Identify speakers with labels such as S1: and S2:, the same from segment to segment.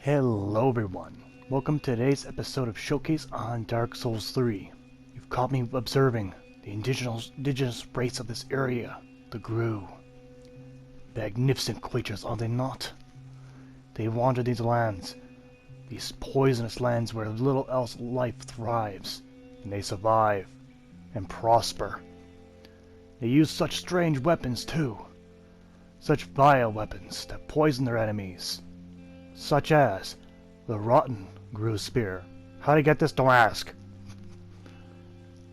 S1: Hello everyone, welcome to today's episode of Showcase on Dark Souls 3. You've caught me observing the indigenous race of this area, the Ghru. Magnificent creatures, are they not? They wander these lands, these poisonous lands where little else life thrives, and they survive and prosper. They use such strange weapons too, such vile weapons that poison their enemies. Such as the Rotten Ghru Spear. How to get this, don't ask.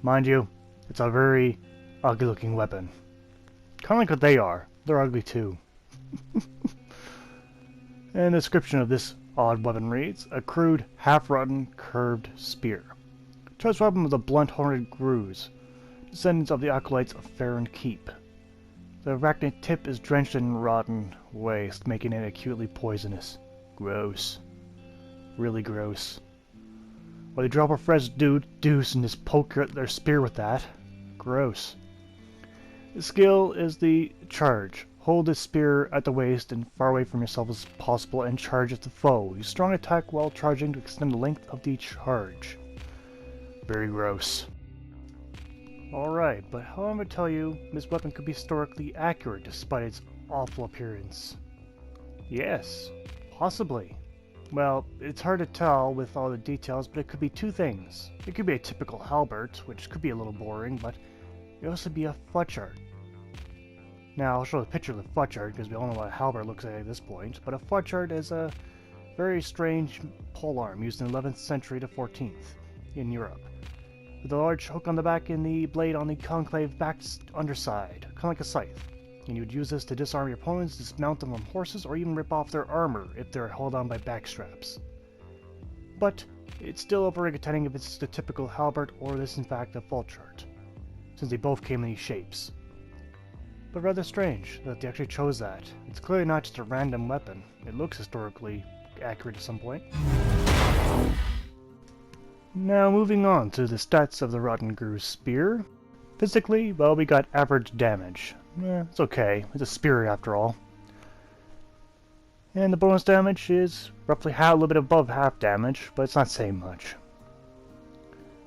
S1: Mind you, it's a very ugly looking weapon. Kinda like what they are. They're ugly too. And the description of this odd weapon reads, a crude, half-rotten, curved spear. Choice weapon of the blunt-horned Ghrus, descendants of the acolytes of Farron Keep. The arachnid tip is drenched in rotten waste, making it acutely poisonous. Gross. Really gross. Well, they drop a fresh deuce and just poke their spear with that. Gross. The skill is the charge. Hold the spear at the waist and far away from yourself as possible and charge at the foe. Use strong attack while charging to extend the length of the charge. Very gross. Alright, but how I'm going to tell you, this weapon could be historically accurate despite its awful appearance. Yes. Possibly. Well, it's hard to tell with all the details, but it could be two things. It could be a typical halberd, which could be a little boring, but it could also be a fletchart. Now, I'll show a picture of the fletchart, because we all know what a halberd looks like at this point, but a fletchart is a very strange polearm used in the 11th century to 14th in Europe, with a large hook on the back and the blade on the concave back underside, kind of like a scythe. And you would use this to disarm your opponents, dismount them from horses, or even rip off their armor if they're held on by backstraps. But it's still over depending if it's the typical halberd or this in fact a fletchart, since they both came in these shapes. But rather strange that they actually chose that. It's clearly not just a random weapon. It looks historically accurate at some point. Now moving on to the stats of the Rotten Ghru Spear. Physically, well, we got average damage. It's okay. It's a spear after all. And the bonus damage is roughly a little bit above half damage, but it's not saying much.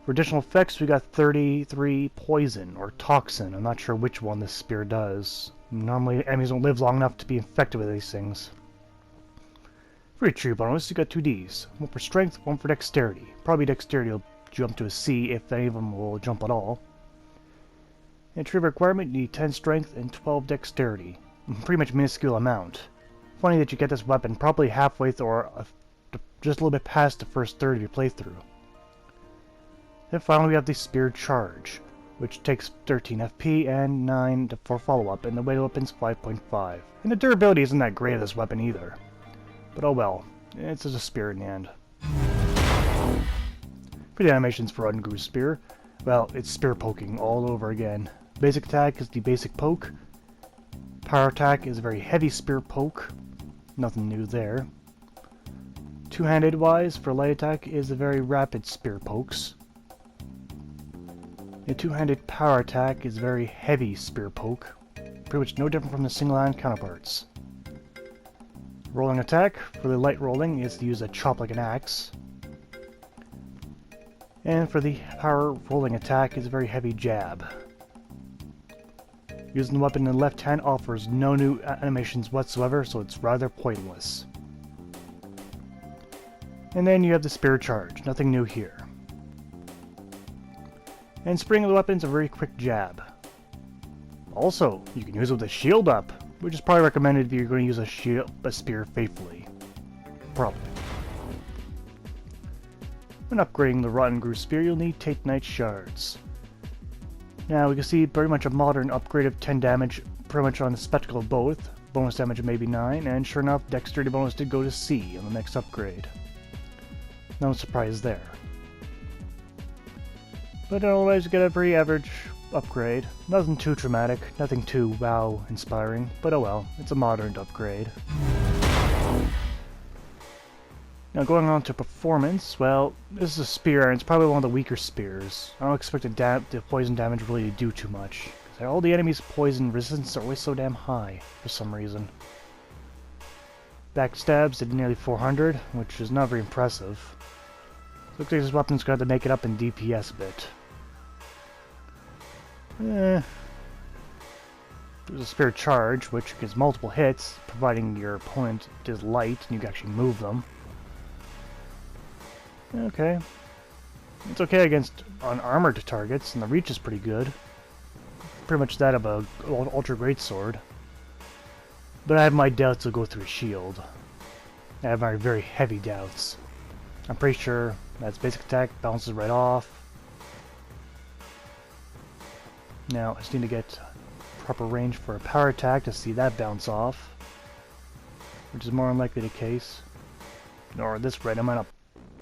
S1: For additional effects, we got 33 poison, or toxin. I'm not sure which one this spear does. Normally, enemies don't live long enough to be infected with these things. For each tree bonus, you got 2 Ds. One for strength, one for dexterity. Probably dexterity will jump to a C if any of them will jump at all. And tree requirement, you need 10 strength and 12 dexterity. Pretty much minuscule amount. Funny that you get this weapon probably halfway through or just a little bit past the first third of your playthrough. Then finally we have the Spear Charge, which takes 13 FP and 9 for follow-up, and the weight of the weapon's 5.5. And the durability isn't that great of this weapon either. But oh well, it's just a spear in the end. For the animations for Rotten Ghru Spear, well, it's spear poking all over again. Basic attack is the basic poke. Power attack is a very heavy spear poke. Nothing new there. Two-handed wise for light attack is a very rapid spear pokes. A two-handed power attack is very heavy spear poke. Pretty much no different from the single-hand counterparts. Rolling attack for the light rolling is to use a chop like an axe. And for the power rolling attack is a very heavy jab. Using the weapon in the left hand offers no new animations whatsoever, so it's rather pointless. And then you have the Spear Charge, nothing new here. And spring of the weapon is a very quick jab. Also, you can use it with a shield up, which is probably recommended if you're going to use a spear faithfully. Probably. When upgrading the Rotten Ghru Spear, you'll need Titanite Shards. Now, we can see pretty much a modern upgrade of 10 damage, pretty much on the spectacle of both. Bonus damage of maybe 9, and sure enough, dexterity bonus did go to C on the next upgrade. No surprise there. But otherwise, you get a very average upgrade. Nothing too traumatic, nothing too wow-inspiring, but oh well, it's a modern upgrade. Now going on to performance, well, this is a spear and it's probably one of the weaker spears. I don't expect the poison damage really to do too much. All the enemies' poison resistance are always so damn high, for some reason. Backstabs at nearly 400, which is not very impressive. Looks like this weapon's going to make it up in DPS a bit. There's a spear charge, which gives multiple hits, providing your opponent is light and you can actually move them. Okay. It's okay against unarmored targets, and the reach is pretty good. Pretty much that of a ultra greatsword. But I have my doubts it'll go through a shield. I have my very heavy doubts. I'm pretty sure that's basic attack, bounces right off. Now, I just need to get proper range for a power attack to see that bounce off, which is more unlikely the case. Or this red, I might not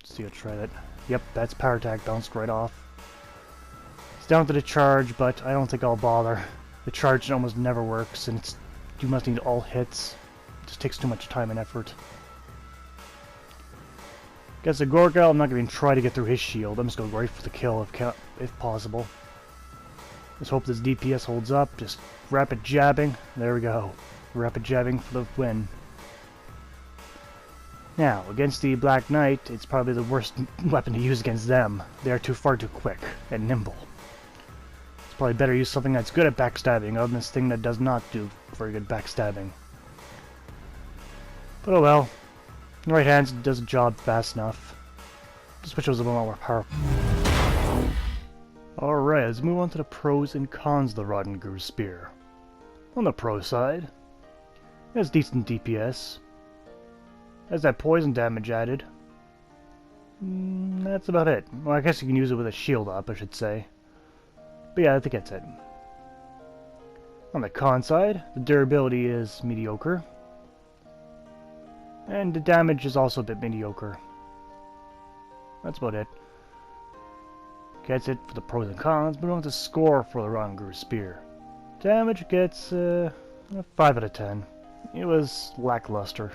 S1: see it try that. Yep, that's power attack, bounced right off. It's down to the charge, but I don't think I'll bother. The charge almost never works, and you must need all hits. It just takes too much time and effort. Against the Gorgal, I'm not going to even try to get through his shield. I'm just going to go right for the kill if possible. Let's hope this DPS holds up. Just rapid jabbing. There we go. Rapid jabbing for the win. Now, against the Black Knight, it's probably the worst weapon to use against them. They are far too quick and nimble. It's probably better to use something that's good at backstabbing, other than this thing that does not do very good backstabbing. But oh well. Right hand does the job fast enough. Just wish it was a little more powerful. Alright, let's move on to the pros and cons of the Rotten Ghru Spear. On the pro side, it has decent DPS. Has that poison damage added. That's about it. Well, I guess you can use it with a shield up, I should say. But yeah, I think that's it. On the con side, the durability is mediocre. And the damage is also a bit mediocre. That's about it. Okay, that's it for the pros and cons. But on to score for the Rotten Ghru Spear. Damage gets a 5 out of 10. It was lackluster.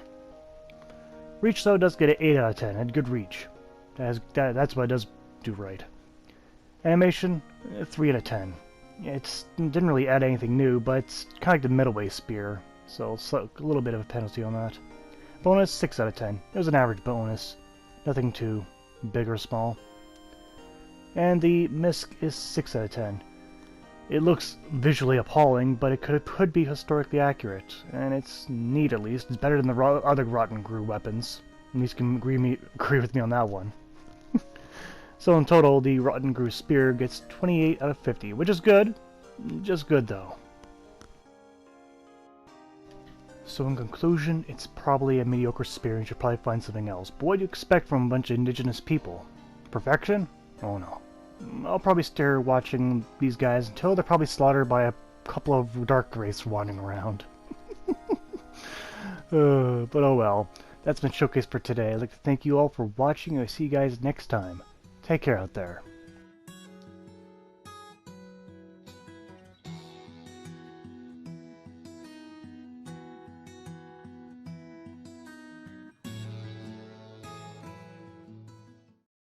S1: Reach, though, does get an 8 out of 10. Had good reach. That's what it does do right. Animation, 3 out of 10. It didn't really add anything new, but it's kind of like the middleweight spear, so a little bit of a penalty on that. Bonus, 6 out of 10. It was an average bonus. Nothing too big or small. And the misc is 6 out of 10. It looks visually appalling, but it could be historically accurate, and it's neat at least. It's better than the other Rotten Ghru weapons. At least you can agree with me on that one. So in total, the Rotten Ghru Spear gets 28 out of 50, which is good. Just good, though. So in conclusion, it's probably a mediocre spear and you should probably find something else. But what do you expect from a bunch of indigenous people? Perfection? Oh no. I'll probably stare watching these guys until they're probably slaughtered by a couple of dark wraiths wandering around. But oh well. That's been Showcase for today. I'd like to thank you all for watching and I'll see you guys next time. Take care out there.